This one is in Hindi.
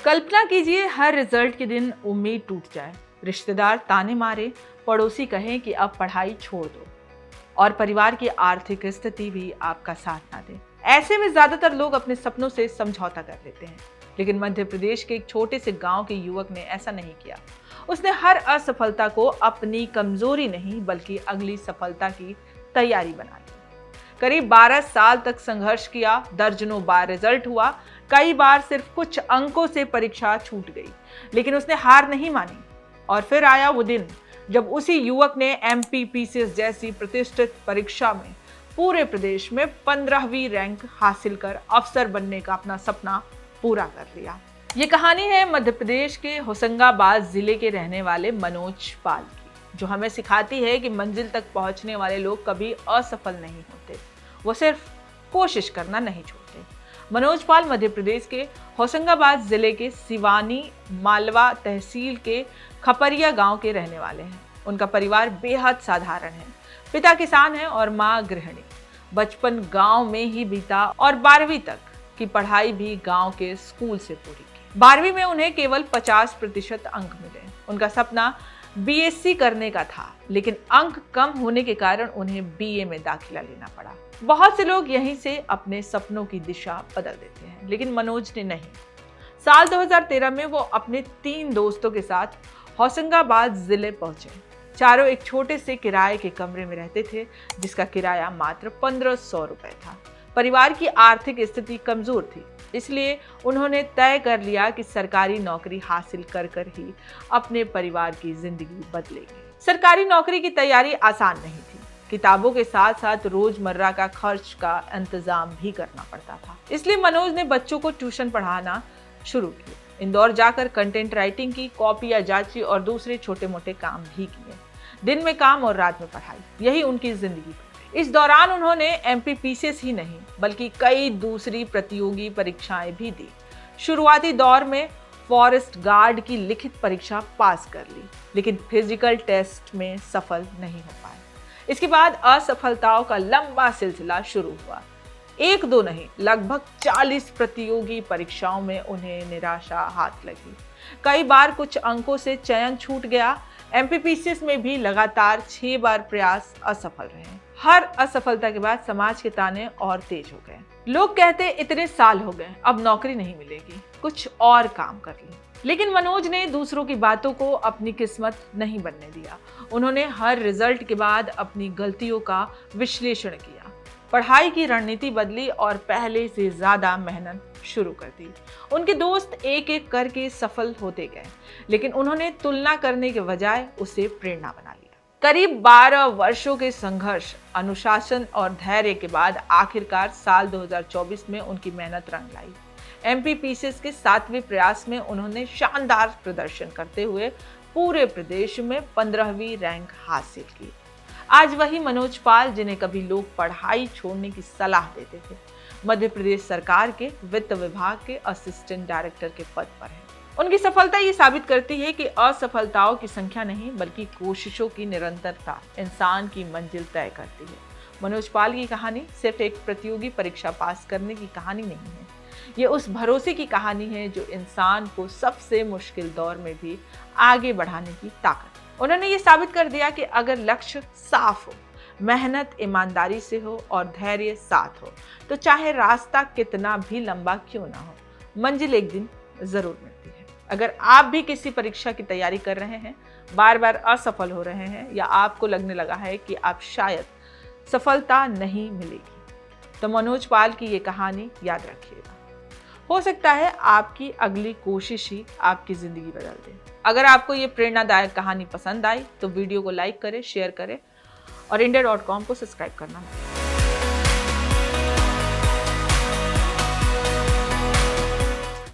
कल्पना कीजिए हर रिजल्ट के दिन उम्मीद टूट जाए, रिश्तेदार ताने मारे, पड़ोसी कहें कि अब पढ़ाई छोड़ दो और परिवार की आर्थिक स्थिति भी आपका साथ ना दे। ऐसे में ज्यादातर लोग अपने सपनों से समझौता कर लेते हैं, लेकिन मध्य प्रदेश के एक छोटे से गांव के युवक ने ऐसा नहीं किया। उसने हर असफलता को अपनी कमजोरी नहीं बल्कि अगली सफलता की तैयारी बना ली। करीब 12 साल तक संघर्ष किया, दर्जनों बार रिजल्ट हुआ, कई बार सिर्फ कुछ अंकों से परीक्षा छूट गई, लेकिन उसने हार नहीं मानी। और फिर आया वो दिन जब उसी युवक ने MPPCS जैसी प्रतिष्ठित परीक्षा में पूरे प्रदेश में 15वीं रैंक हासिल कर अफसर बनने का अपना सपना पूरा कर लिया। ये कहानी है मध्य प्रदेश के होशंगाबाद जिले के रहने वाले मनोज पाल की, जो हमें सिखाती है कि मंजिल तक पहुंचने वाले लोग कभी असफल नहीं होते, वो सिर्फ कोशिश करना नहीं छोड़ते। मनोज पाल मध्य प्रदेश के होशंगाबाद जिले के सिवानी मालवा तहसील के खपरिया गांव के रहने वाले हैं। उनका परिवार बेहद साधारण है। पिता किसान हैं और मां गृहिणी। बचपन गांव में ही बीता और 12वीं तक की पढ़ाई भी गांव के स्कूल से पूरी की। 12वीं में उन्हें केवल 50% अंक मिले। उनका सपना BSc करने का था, लेकिन अंक कम होने के कारण उन्हें BA में दाखिला लेना पड़ा। बहुत से लोग यहीं से अपने सपनों की दिशा बदल देते हैं, लेकिन मनोज ने नहीं। साल 2013 में वो अपने 3 दोस्तों के साथ होशंगाबाद जिले पहुंचे। चारों एक छोटे से किराए के कमरे में रहते थे, जिसका किराया मात्र 1500 रुपए था। परिवार की आर्थिक स्थिति कमजोर थी, इसलिए उन्होंने तय कर लिया कि सरकारी नौकरी हासिल कर कर ही अपने परिवार की जिंदगी बदलेंगे। सरकारी नौकरी की तैयारी आसान नहीं थी। किताबों के साथ साथ रोजमर्रा का खर्च का इंतजाम भी करना पड़ता था। इसलिए मनोज ने बच्चों को ट्यूशन पढ़ाना शुरू किया। इंदौर जाकर कंटेंट राइटिंग की, कॉपियां जांची और दूसरे छोटे मोटे काम भी किए। दिन में काम और रात में पढ़ाई, यही उनकी जिंदगी। इस दौरान उन्होंने MPPCS ही नहीं बल्कि कई दूसरी प्रतियोगी परीक्षाएं भी दी। शुरुआती दौर में फॉरेस्ट गार्ड की लिखित परीक्षा पास कर ली, लेकिन फिजिकल टेस्ट में सफल नहीं हो पाए। इसके बाद असफलताओं का लंबा सिलसिला शुरू हुआ। 1-2 नहीं, लगभग 40 प्रतियोगी परीक्षाओं में उन्हें निराशा हाथ लगी। कई बार कुछ अंकों से चयन छूट गया। MPPCS में भी लगातार 6 बार प्रयास असफल रहे। हर असफलता के बाद समाज के ताने और तेज हो गए। लोग कहते इतने साल हो गए, अब नौकरी नहीं मिलेगी, कुछ और काम कर ली। लेकिन मनोज ने दूसरों की बातों को अपनी किस्मत नहीं बनने दिया। उन्होंने हर रिजल्ट के बाद अपनी गलतियों का विश्लेषण किया, पढ़ाई की रणनीति बदली और पहले से ज्यादा मेहनत शुरू कर दी। उनके दोस्त एक एक करके सफल होते गए, लेकिन उन्होंने तुलना करने के बजाय उसे प्रेरणा बना लिया। करीब 12 वर्षों के संघर्ष, अनुशासन और धैर्य के बाद आखिरकार साल 2024 में उनकी मेहनत रंग लाई। MPPCS के 7वें प्रयास में उन्होंने शानदार प्रदर्शन करते हुए पूरे प्रदेश में 15वीं रैंक हासिल की। आज वही मनोज पाल जिन्हें कभी लोग पढ़ाई छोड़ने की सलाह देते थे, मध्य प्रदेश सरकार के वित्त विभाग के असिस्टेंट डायरेक्टर के पद पर है। उनकी सफलता ये साबित करती है कि असफलताओं की संख्या नहीं बल्कि कोशिशों की निरंतरता इंसान की मंजिल तय करती है। मनोज पाल की कहानी सिर्फ एक प्रतियोगी परीक्षा पास करने की कहानी नहीं है, ये उस भरोसे की कहानी है जो इंसान को सबसे मुश्किल दौर में भी आगे बढ़ाने की ताकत है। उन्होंने ये साबित कर दिया कि अगर लक्ष्य साफ हो, मेहनत ईमानदारी से हो और धैर्य साथ हो, तो चाहे रास्ता कितना भी लंबा क्यों ना हो, मंजिल एक दिन जरूर मिलती है। अगर आप भी किसी परीक्षा की तैयारी कर रहे हैं, बार बार असफल हो रहे हैं या आपको लगने लगा है कि आप शायद सफलता नहीं मिलेगी, तो मनोज पाल की ये कहानी याद रखिएगा। हो सकता है आपकी अगली कोशिश ही आपकी जिंदगी बदल दे। अगर आपको ये प्रेरणादायक कहानी पसंद आई तो वीडियो को लाइक करें, शेयर करें और India.com को सब्सक्राइब करना।